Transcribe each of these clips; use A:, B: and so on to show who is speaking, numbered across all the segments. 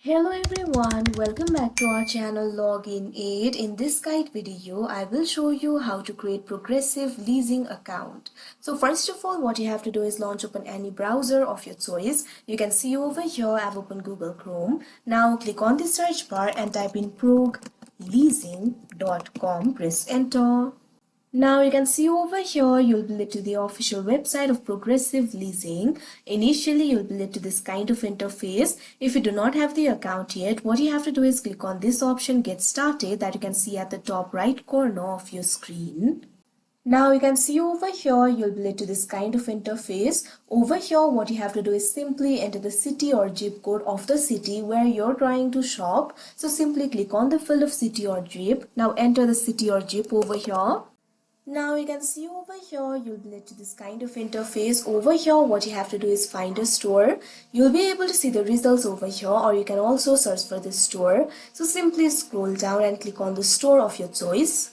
A: Hello everyone, welcome back to our channel Login Aid. In this guide video, I will show you how to create progressive leasing account. So first of all, what you have to do is launch open any browser of your choice. You can see over here I've opened Google Chrome. Now click on the search bar and type in progreleasing.com. Press enter. Now you can see over here you'll be led to the official website of Progressive Leasing. Initially you'll be led to this kind of interface. If you do not have the account yet, what you have to do is click on this option Get Started that you can see at the top right corner of your screen. Now you can see over here you'll be led to this kind of interface. Over here what you have to do is simply enter the city or zip code of the city where you're trying to shop. So simply click on the field of city or zip. Now enter the city or zip over here. Now you can see over here you'll be led to this kind of interface. Over here what you have to do is find a store. You'll be able to see the results over here, or you can also search for the store. So simply scroll down and click on the store of your choice.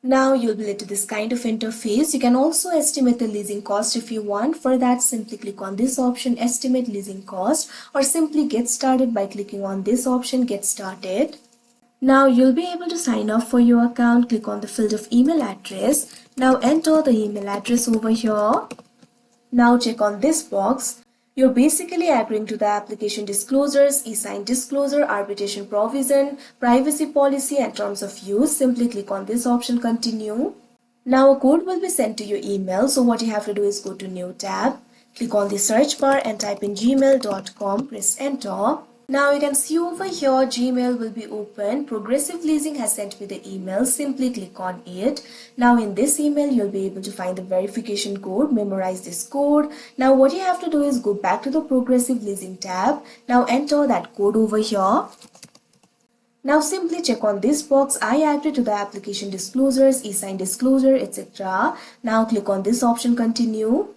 A: Now you'll be led to this kind of interface. You can also estimate the leasing cost if you want. For that, simply click on this option Estimate Leasing Cost, or simply get started by clicking on this option Get Started. Now you'll be able to sign up for your account. Click on the field of email address. Now enter the email address over here. Now check on this box. You're basically agreeing to the application disclosures, e-sign disclosure, arbitration provision, privacy policy and terms of use. Simply click on this option Continue. Now a code will be sent to your email. So what you have to do is go to New tab. Click on the search bar and type in gmail.com. Press enter. Now you can see over here Gmail will be open. Progressive Leasing has sent me the email. Simply click on it. Now in this email you'll be able to find the verification code. Memorize this code. Now what you have to do is go back to the Progressive Leasing tab. Now enter that code over here. Now simply check on this box. I agree to the application disclosures, e-sign disclosure, etc. Now click on this option Continue.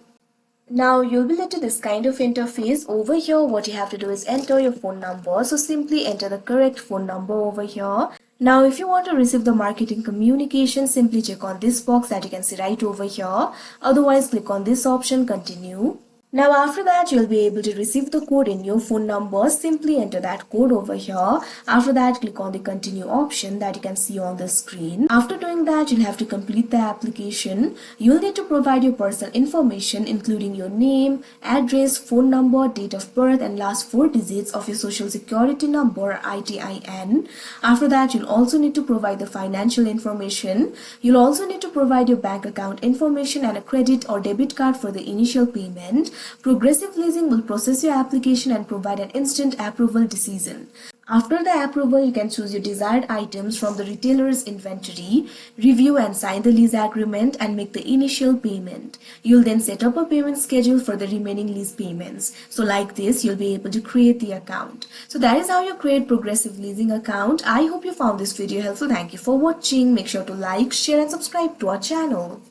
A: Now you'll be led to this kind of interface. Over here what you have to do is enter your phone number. So simply enter the correct phone number over here. Now if you want to receive the marketing communication, simply check on this box that you can see right over here. Otherwise click on this option Continue. Now after that you'll be able to receive the code in your phone number. Simply enter that code over here. After that click on the Continue option that you can see on the screen. After doing that you'll have to complete the application. You'll need to provide your personal information including your name, address, phone number, date of birth and last 4 digits of your social security number ITIN. After that you'll also need to provide the financial information. You'll also need to provide your bank account information and a credit or debit card for the initial payment. Progressive Leasing will process your application and provide an instant approval decision. After the approval, you can choose your desired items from the retailer's inventory, review and sign the lease agreement and make the initial payment. You'll then set up a payment schedule for the remaining lease payments. So like this, you'll be able to create the account. So that is how you create Progressive Leasing account. I hope you found this video helpful. Thank you for watching. Make sure to like, share and subscribe to our channel.